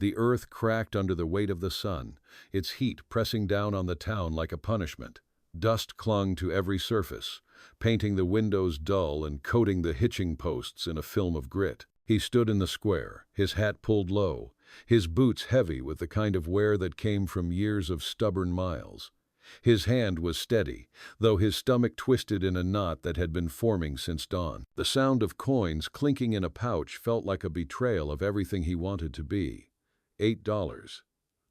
The earth cracked under the weight of the sun, its heat pressing down on the town like a punishment. Dust clung to every surface, painting the windows dull and coating the hitching posts in a film of grit. He stood in the square, his hat pulled low, his boots heavy with the kind of wear that came from years of stubborn miles. His hand was steady, though his stomach twisted in a knot that had been forming since dawn. The sound of coins clinking in a pouch felt like a betrayal of everything he wanted to be. $8.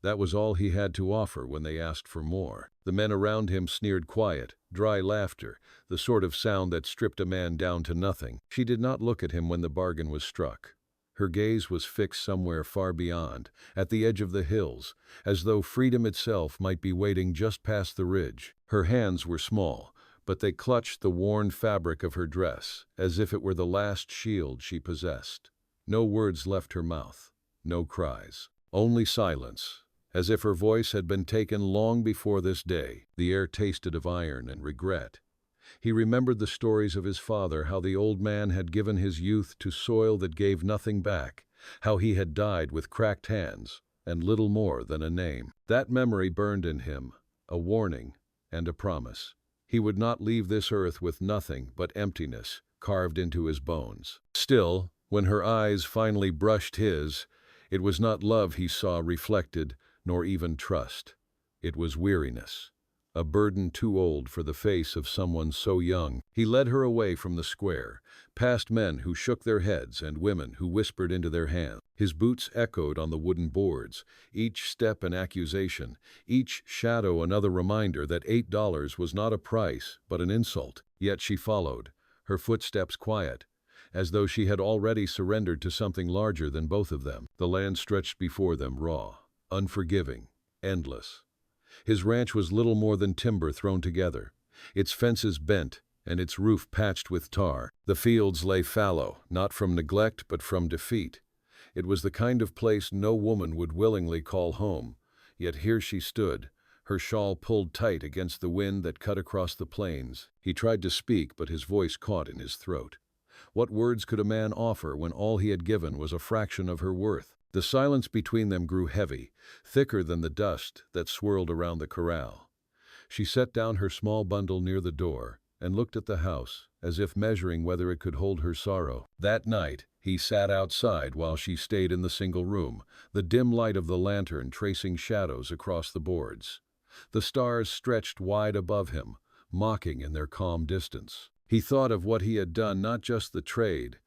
That was all he had to offer when they asked for more. The men around him sneered quiet, dry laughter, the sort of sound that stripped a man down to nothing. She did not look at him when the bargain was struck. Her gaze was fixed somewhere far beyond, at the edge of the hills, as though freedom itself might be waiting just past the ridge. Her hands were small, but they clutched the worn fabric of her dress, as if it were the last shield she possessed. No words left her mouth, no cries, only silence, as if her voice had been taken long before this day. The air tasted of iron and regret. He remembered the stories of his father, how the old man had given his youth to soil that gave nothing back, how he had died with cracked hands and little more than a name. That memory burned in him, a warning and a promise. He would not leave this earth with nothing but emptiness carved into his bones. Still, when her eyes finally brushed his, it was not love he saw reflected, nor even trust. It was weariness. A burden too old for the face of someone so young. He led her away from the square, past men who shook their heads and women who whispered into their hands. His boots echoed on the wooden boards, each step an accusation, each shadow another reminder that $8 was not a price but an insult. Yet she followed, her footsteps quiet, as though she had already surrendered to something larger than both of them. The land stretched before them, raw, unforgiving, endless. His ranch was little more than timber thrown together, its fences bent and its roof patched with tar. The fields lay fallow, not from neglect but from defeat. It was the kind of place no woman would willingly call home, yet here she stood, her shawl pulled tight against the wind that cut across the plains. He tried to speak, but his voice caught in his throat. What words could a man offer when all he had given was a fraction of her worth? The silence between them grew heavy, thicker than the dust that swirled around the corral. She set down her small bundle near the door and looked at the house, as if measuring whether it could hold her sorrow. That night, he sat outside while she stayed in the single room, the dim light of the lantern tracing shadows across the boards. The stars stretched wide above him, mocking in their calm distance. He thought of what he had done, not just the trade,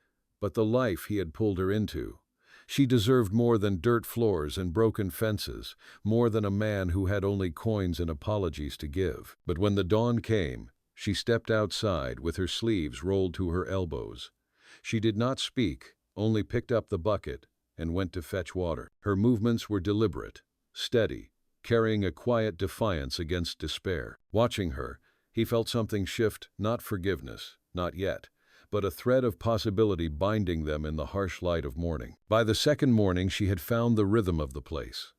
but the life he had pulled her into. She deserved more than dirt floors and broken fences, more than a man who had only coins and apologies to give. But when the dawn came, she stepped outside with her sleeves rolled to her elbows. She did not speak, only picked up the bucket and went to fetch water. Her movements were deliberate, steady, carrying a quiet defiance against despair. Watching her, he felt something shift, not forgiveness, not yet, but a thread of possibility binding them in the harsh light of morning. By the second morning she had found the rhythm of the place.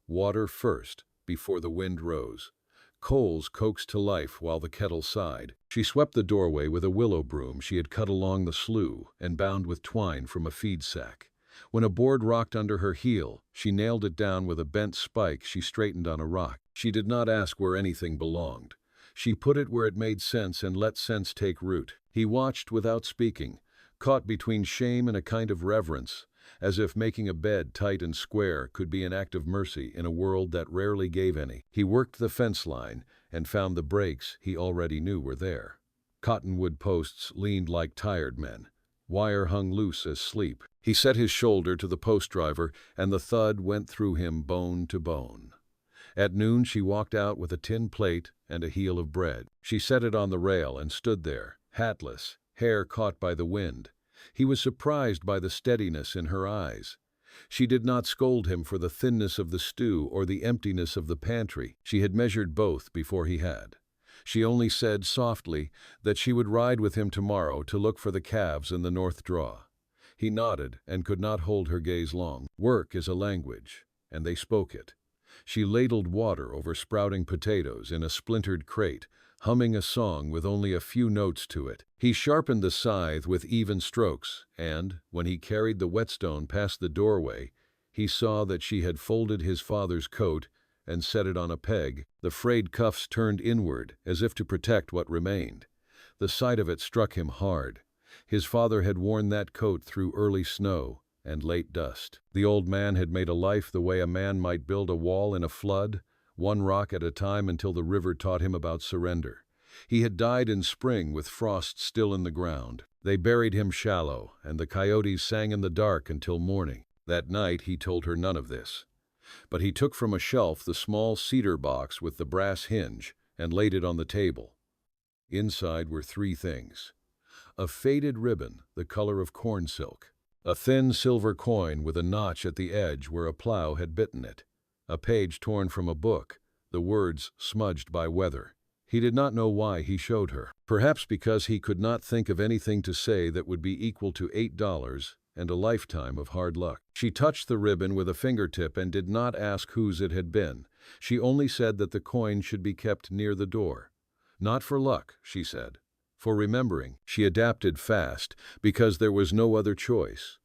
Water first, before the wind rose. Coals coaxed to life while the kettle sighed. She swept the doorway with a willow broom she had cut along the slough and bound with twine from a feed sack. When a board rocked under her heel, she nailed it down with a bent spike she straightened on a rock. She did not ask where anything belonged. She put it where it made sense and let sense take root. He watched without speaking, caught between shame and a kind of reverence, as if making a bed tight and square could be an act of mercy in a world that rarely gave any. He worked the fence line and found the breaks he already knew were there. Cottonwood posts leaned like tired men. Wire hung loose as sleep. He set his shoulder to the post driver, and the thud went through him bone to bone. At noon she walked out with a tin plate and a heel of bread. She set it on the rail and stood there, hatless, hair caught by the wind. He was surprised by the steadiness in her eyes. She did not scold him for the thinness of the stew or the emptiness of the pantry. She had measured both before he had. She only said softly that she would ride with him tomorrow to look for the calves in the north draw. He nodded and could not hold her gaze long. Work is a language, and they spoke it. She ladled water over sprouting potatoes in a splintered crate, humming a song with only a few notes to it. He sharpened the scythe with even strokes, and, when he carried the whetstone past the doorway, He saw that she had folded his father's coat and set it on a peg, the frayed cuffs turned inward as if to protect what remained. The sight of it struck him hard. His father had worn that coat through early snow and late dust. The old man had made a life the way a man might build a wall in a flood, one rock at a time until the river taught him about surrender. He had died in spring with frost still in the ground. They buried him shallow, and the coyotes sang in the dark until morning. That night he told her none of this. But he took from a shelf the small cedar box with the brass hinge and laid it on the table. Inside were three things: a faded ribbon the color of corn silk, a thin silver coin with a notch at the edge where a plow had bitten it, a page torn from a book, the words smudged by weather. He did not know why he showed her. Perhaps because he could not think of anything to say that would be equal to $8 and a lifetime of hard luck. She touched the ribbon with a fingertip and did not ask whose it had been. She only said that the coin should be kept near the door. Not for luck, she said. For remembering. She adapted fast, because there was no other choice.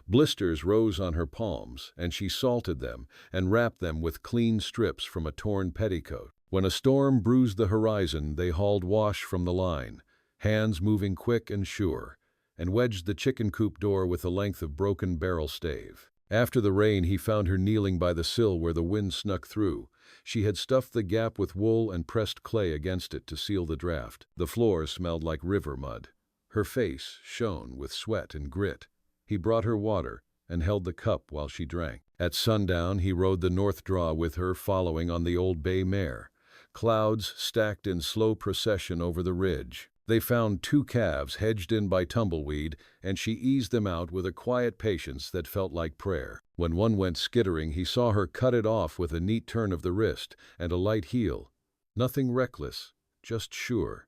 Blisters rose on her palms, and she salted them and wrapped them with clean strips from a torn petticoat. When a storm bruised the horizon, they hauled wash from the line, hands moving quick and sure, and wedged the chicken coop door with a length of broken barrel stave. After the rain, he found her kneeling by the sill where the wind snuck through. She had stuffed the gap with wool and pressed clay against it to seal the draft. The floor smelled like river mud. Her face shone with sweat and grit. He brought her water and held the cup while she drank. At sundown, he rode the north draw with her, following on the old bay mare. Clouds stacked in slow procession over the ridge. They found two calves hedged in by tumbleweed, and she eased them out with a quiet patience that felt like prayer. When one went skittering, he saw her cut it off with a neat turn of the wrist and a light heel. Nothing reckless, just sure.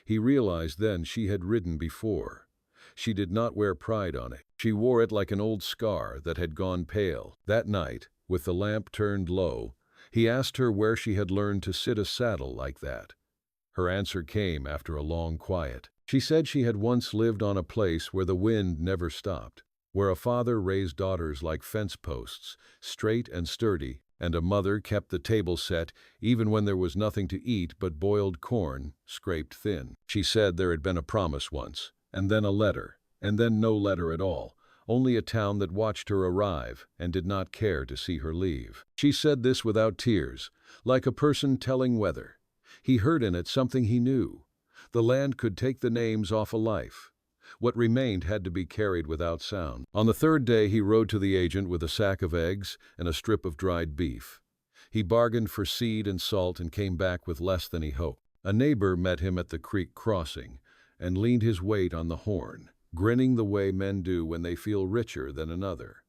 He realized then she had ridden before. She did not wear pride on it. She wore it like an old scar that had gone pale. That night, with the lamp turned low, he asked her where she had learned to sit a saddle like that. Her answer came after a long quiet. She said she had once lived on a place where the wind never stopped, where a father raised daughters like fence posts, straight and sturdy, and a mother kept the table set even when there was nothing to eat but boiled corn, scraped thin. She said there had been a promise once, and then a letter, and then no letter at all, only a town that watched her arrive and did not care to see her leave. She said this without tears, like a person telling weather. He heard in it something he knew. The land could take the names off a life. What remained had to be carried without sound. On the third day he rode to the agent with a sack of eggs and a strip of dried beef. He bargained for seed and salt and came back with less than he hoped. A neighbor met him at the creek crossing and leaned his weight on the horn, grinning the way men do when they feel richer than another.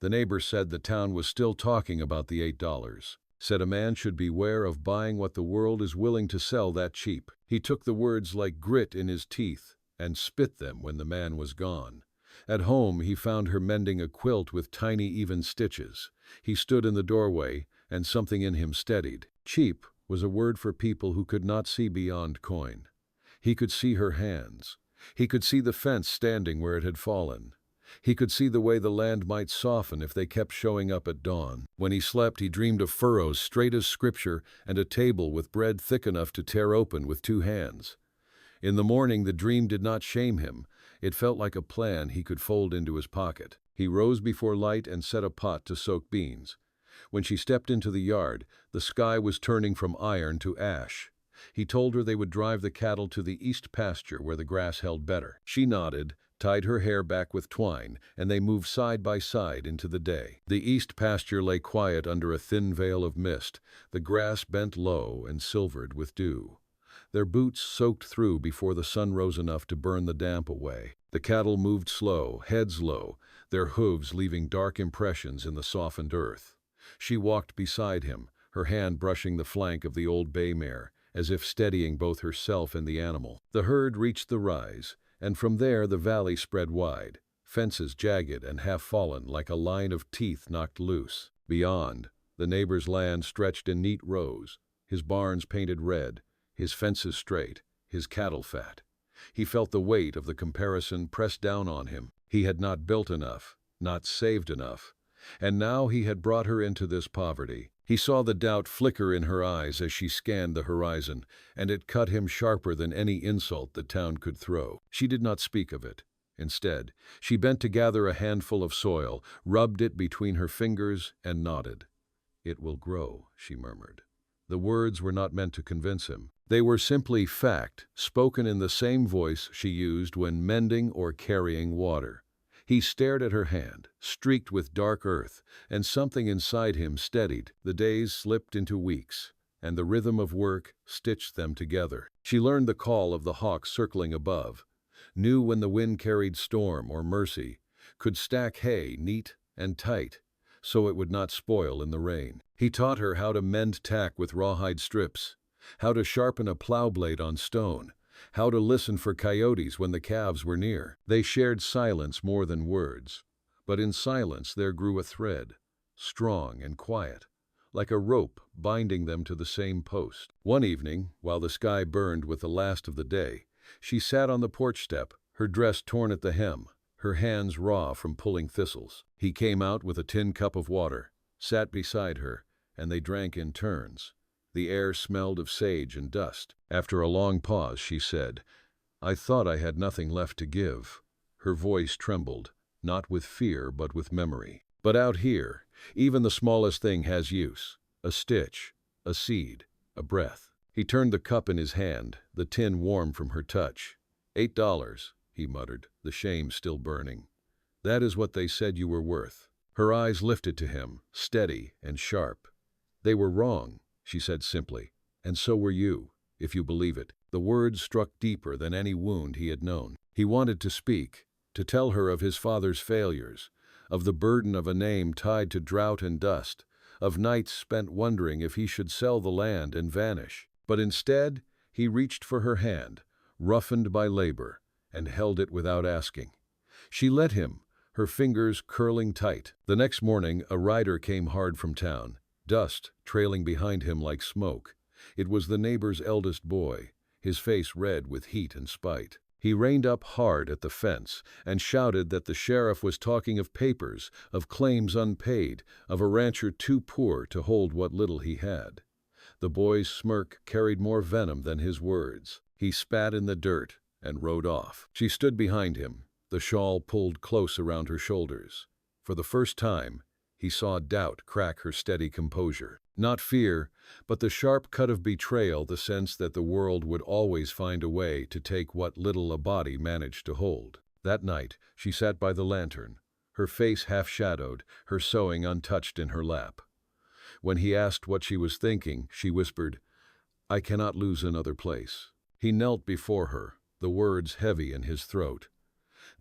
The neighbor said the town was still talking about the $8. Said a man should beware of buying what the world is willing to sell that cheap. He took the words like grit in his teeth and spit them when the man was gone. At home he found her mending a quilt with tiny even stitches. He stood in the doorway, and something in him steadied. Cheap was a word for people who could not see beyond coin. He could see her hands. He could see the fence standing where it had fallen. He could see the way the land might soften if they kept showing up at dawn. When he slept, he dreamed of furrows straight as scripture and a table with bread thick enough to tear open with two hands. In the morning, the dream did not shame him. It felt like a plan he could fold into his pocket. He rose before light and set a pot to soak beans. When she stepped into the yard, the sky was turning from iron to ash. He told her they would drive the cattle to the east pasture where the grass held better. She nodded, tied her hair back with twine, and they moved side by side into the day. The east pasture lay quiet under a thin veil of mist, the grass bent low and silvered with dew. Their boots soaked through before the sun rose enough to burn the damp away. The cattle moved slow, heads low, their hooves leaving dark impressions in the softened earth. She walked beside him, her hand brushing the flank of the old bay mare, as if steadying both herself and the animal. The herd reached the rise, and from there the valley spread wide, fences jagged and half-fallen like a line of teeth knocked loose. Beyond, the neighbor's land stretched in neat rows, his barns painted red, his fences straight, his cattle fat. He felt the weight of the comparison pressed down on him. He had not built enough, not saved enough. And now he had brought her into this poverty. He saw the doubt flicker in her eyes as she scanned the horizon, and it cut him sharper than any insult the town could throw. She did not speak of it. Instead, she bent to gather a handful of soil, rubbed it between her fingers, and nodded. "It will grow," she murmured. The words were not meant to convince him. They were simply fact, spoken in the same voice she used when mending or carrying water. He stared at her hand, streaked with dark earth, and something inside him steadied. The days slipped into weeks, and the rhythm of work stitched them together. She learned the call of the hawk circling above, knew when the wind carried storm or mercy, could stack hay neat and tight so it would not spoil in the rain. He taught her how to mend tack with rawhide strips, how to sharpen a plow blade on stone, how to listen for coyotes when the calves were near. They shared silence more than words, but in silence there grew a thread, strong and quiet, like a rope binding them to the same post. One evening, while the sky burned with the last of the day, she sat on the porch step, her dress torn at the hem, her hands raw from pulling thistles. He came out with a tin cup of water, sat beside her, and they drank in turns. The air smelled of sage and dust. After a long pause, she said, "I thought I had nothing left to give." Her voice trembled, not with fear but with memory. "But out here, even the smallest thing has use. A stitch, a seed, a breath." He turned the cup in his hand, the tin warm from her touch. $8, he muttered, the shame still burning. "That is what they said you were worth." Her eyes lifted to him, steady and sharp. "They were wrong," she said simply, "and so were you, if you believe it." The words struck deeper than any wound he had known. He wanted to speak, to tell her of his father's failures, of the burden of a name tied to drought and dust, of nights spent wondering if he should sell the land and vanish. But instead, he reached for her hand, roughened by labor, and held it without asking. She let him, her fingers curling tight. The next morning, a rider came hard from town, dust trailing behind him like smoke. It was the neighbor's eldest boy, his face red with heat and spite. He reined up hard at the fence and shouted that the sheriff was talking of papers, of claims unpaid, of a rancher too poor to hold what little he had. The boy's smirk carried more venom than his words. He spat in the dirt and rode off. She stood behind him, the shawl pulled close around her shoulders. For the first time, he saw doubt crack her steady composure. Not fear, but the sharp cut of betrayal, the sense that the world would always find a way to take what little a body managed to hold. That night, she sat by the lantern, her face half-shadowed, her sewing untouched in her lap. When he asked what she was thinking, she whispered, "I cannot lose another place." He knelt before her, the words heavy in his throat.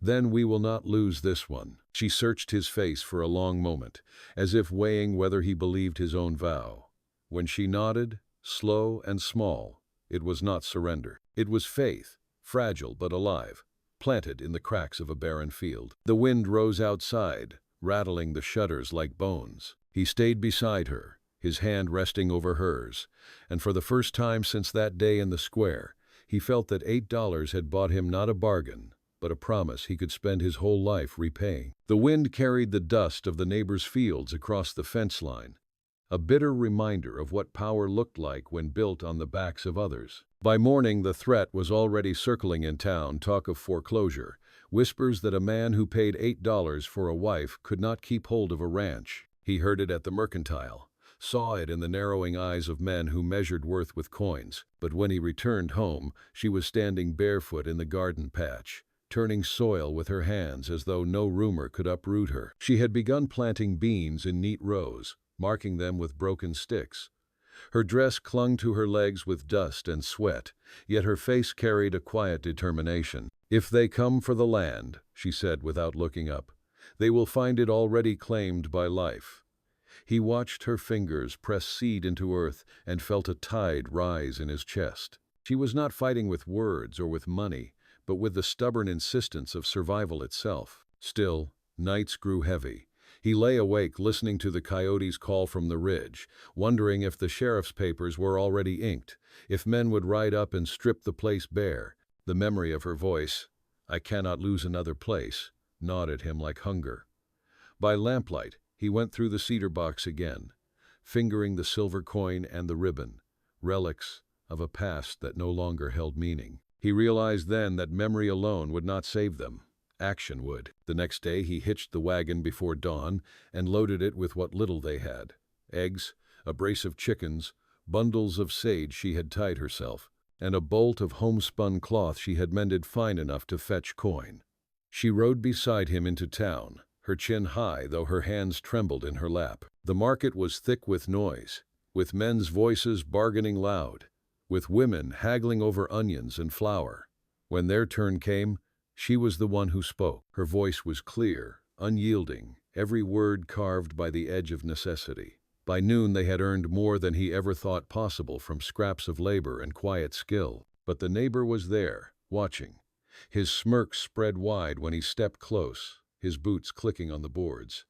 "Then we will not lose this one." She searched his face for a long moment, as if weighing whether he believed his own vow. When she nodded, slow and small, it was not surrender. It was faith, fragile but alive, planted in the cracks of a barren field. The wind rose outside, rattling the shutters like bones. He stayed beside her, his hand resting over hers, and for the first time since that day in the square, he felt that $8 had bought him not a bargain, but a promise he could spend his whole life repaying. The wind carried the dust of the neighbors' fields across the fence line, a bitter reminder of what power looked like when built on the backs of others. By morning, the threat was already circling in town, talk of foreclosure, whispers that a man who paid $8 for a wife could not keep hold of a ranch. He heard it at the mercantile, saw it in the narrowing eyes of men who measured worth with coins. But when he returned home, she was standing barefoot in the garden patch, turning soil with her hands as though no rumor could uproot her. She had begun planting beans in neat rows, marking them with broken sticks. Her dress clung to her legs with dust and sweat, yet her face carried a quiet determination. "If they come for the land," she said without looking up, "they will find it already claimed by life." He watched her fingers press seed into earth and felt a tide rise in his chest. She was not fighting with words or with money, but with the stubborn insistence of survival itself. Still, nights grew heavy. He lay awake listening to the coyotes call from the ridge, wondering if the sheriff's papers were already inked, if men would ride up and strip the place bare. The memory of her voice, "I cannot lose another place," gnawed at him like hunger. By lamplight, He went through the cedar box again, fingering the silver coin and the ribbon, relics of a past that no longer held meaning. He realized then that memory alone would not save them. Action would. The next day he hitched the wagon before dawn and loaded it with what little they had: eggs, a brace of chickens, bundles of sage she had tied herself, and a bolt of homespun cloth she had mended fine enough to fetch coin. She rode beside him into town, her chin high though her hands trembled in her lap. The market was thick with noise, with men's voices bargaining loud, with women haggling over onions and flour. When their turn came, she was the one who spoke. Her voice was clear, unyielding, every word carved by the edge of necessity. By noon they had earned more than he ever thought possible from scraps of labor and quiet skill. But the neighbor was there, watching. His smirk spread wide when he stepped close, his boots clicking on the boards.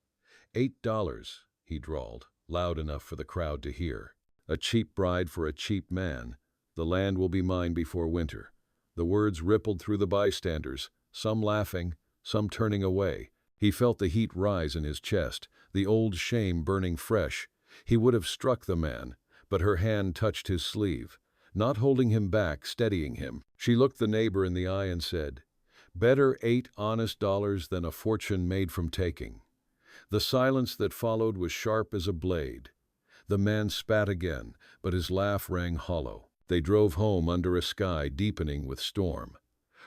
$8, he drawled, loud enough for the crowd to hear. A cheap bride for a cheap man. The land will be mine before winter. The words rippled through the bystanders, some laughing, some turning away. He felt the heat rise in his chest, the old shame burning fresh. He would have struck the man, but her hand touched his sleeve, not holding him back, steadying him. She looked the neighbor in the eye and said, "Better 8 honest dollars than a fortune made from taking." The silence that followed was sharp as a blade. The man spat again, but his laugh rang hollow. They drove home under a sky deepening with storm.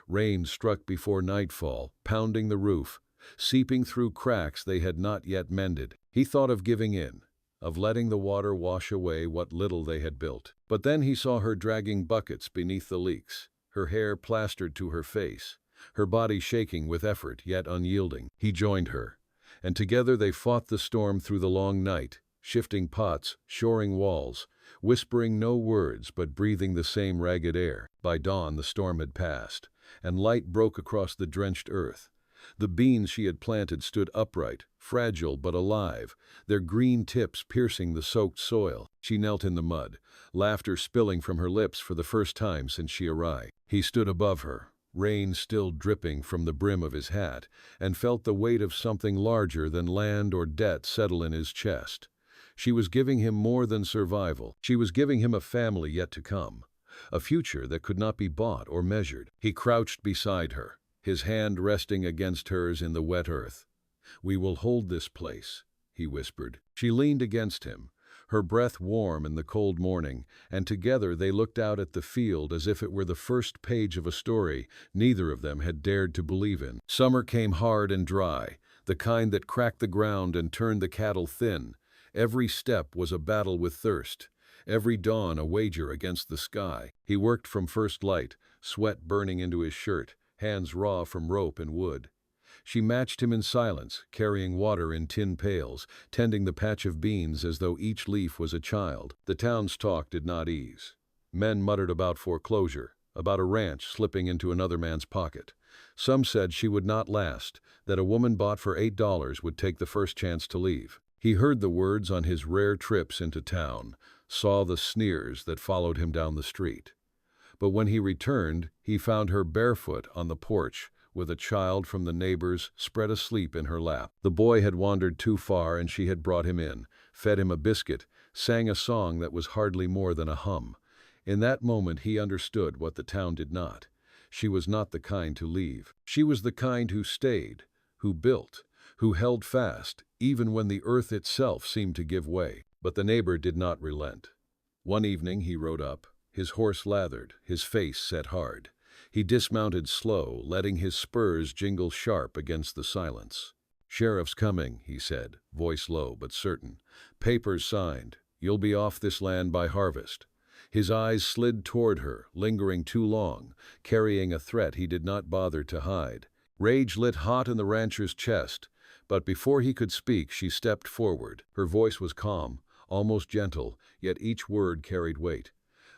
Rain struck before nightfall, pounding the roof, seeping through cracks they had not yet mended. He thought of giving in, of letting the water wash away what little they had built. But then he saw her dragging buckets beneath the leaks, her hair plastered to her face, her body shaking with effort yet unyielding. He joined her, and together they fought the storm through the long night, shifting pots, shoring walls, whispering no words but breathing the same ragged air. By dawn the storm had passed, and light broke across the drenched earth. The beans she had planted stood upright, fragile but alive, their green tips piercing the soaked soil. She knelt in the mud, laughter spilling from her lips for the first time since she arrived. He stood above her, rain still dripping from the brim of his hat, and felt the weight of something larger than land or debt settle in his chest. She was giving him more than survival. She was giving him a family yet to come, a future that could not be bought or measured. He crouched beside her, his hand resting against hers in the wet earth. "We will hold this place," he whispered. She leaned against him, her breath warm in the cold morning, and together they looked out at the field as if it were the first page of a story neither of them had dared to believe in. Summer came hard and dry, the kind that cracked the ground and turned the cattle thin. Every step was a battle with thirst, every dawn a wager against the sky. He worked from first light, sweat burning into his shirt, hands raw from rope and wood. She matched him in silence, carrying water in tin pails, tending the patch of beans as though each leaf was a child. The town's talk did not ease. Men muttered about foreclosure, about a ranch slipping into another man's pocket. Some said she would not last, that a woman bought for $8 would take the first chance to leave. He heard the words on his rare trips into town, saw the sneers that followed him down the street. But when he returned, he found her barefoot on the porch, with a child from the neighbors spread asleep in her lap. The boy had wandered too far and she had brought him in, fed him a biscuit, sang a song that was hardly more than a hum. In that moment he understood what the town did not. She was not the kind to leave. She was the kind who stayed, who built, who held fast, even when the earth itself seemed to give way. But the neighbor did not relent. One evening he rode up, his horse lathered, his face set hard. He dismounted slow, letting his spurs jingle sharp against the silence. "Sheriff's coming," he said, voice low but certain. "Papers signed. You'll be off this land by harvest." His eyes slid toward her, lingering too long, carrying a threat he did not bother to hide. Rage lit hot in the rancher's chest, but before he could speak she stepped forward. Her voice was calm, almost gentle, yet each word carried weight.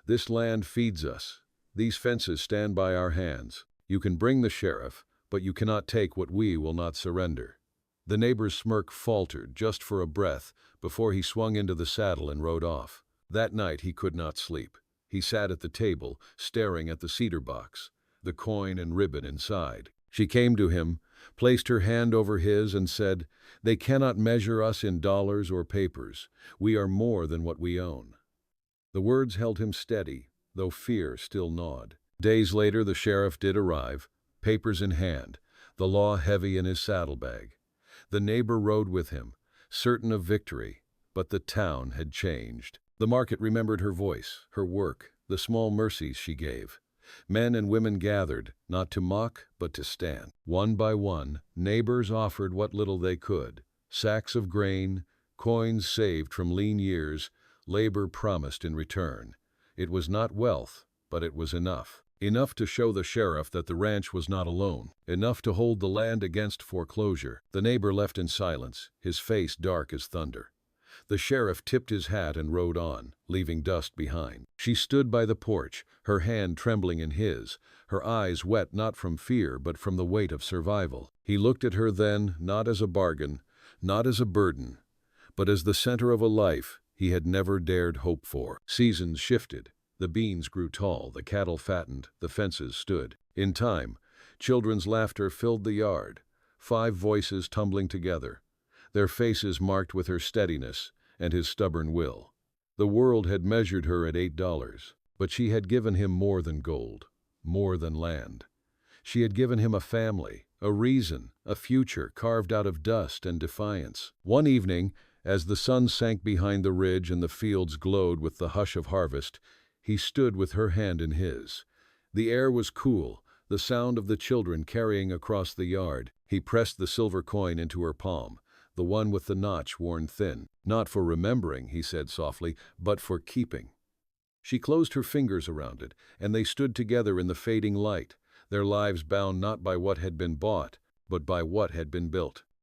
"This land feeds us. These fences stand by our hands. You can bring the sheriff, but you cannot take what we will not surrender." The neighbor's smirk faltered just for a breath before he swung into the saddle and rode off. That night he could not sleep. He sat at the table, staring at the cedar box, the coin and ribbon inside. She came to him, placed her hand over his and said, "They cannot measure us in dollars or papers. We are more than what we own." The words held him steady, though fear still gnawed. Days later the sheriff did arrive, papers in hand, the law heavy in his saddlebag. The neighbor rode with him, certain of victory, but the town had changed. The market remembered her voice, her work, the small mercies she gave. Men and women gathered, not to mock, but to stand. One by one, neighbors offered what little they could: sacks of grain, coins saved from lean years, labor promised in return. It was not wealth, but it was enough. Enough to show the sheriff that the ranch was not alone. Enough to hold the land against foreclosure. The neighbor left in silence, his face dark as thunder. The sheriff tipped his hat and rode on, leaving dust behind. She stood by the porch, her hand trembling in his, her eyes wet not from fear but from the weight of survival. He looked at her then, not as a bargain, not as a burden, but as the center of a life he had never dared hope for. Seasons shifted. The beans grew tall, the cattle fattened, the fences stood. In time, children's laughter filled the yard, 5 voices tumbling together, their faces marked with her steadiness and his stubborn will. The world had measured her at $8, but she had given him more than gold, more than land. She had given him a family, a reason, a future carved out of dust and defiance. One evening, as the sun sank behind the ridge and the fields glowed with the hush of harvest, he stood with her hand in his. The air was cool, the sound of the children carrying across the yard. He pressed the silver coin into her palm, the one with the notch worn thin. "Not for remembering," he said softly, "but for keeping." She closed her fingers around it, and they stood together in the fading light, their lives bound not by what had been bought, but by what had been built.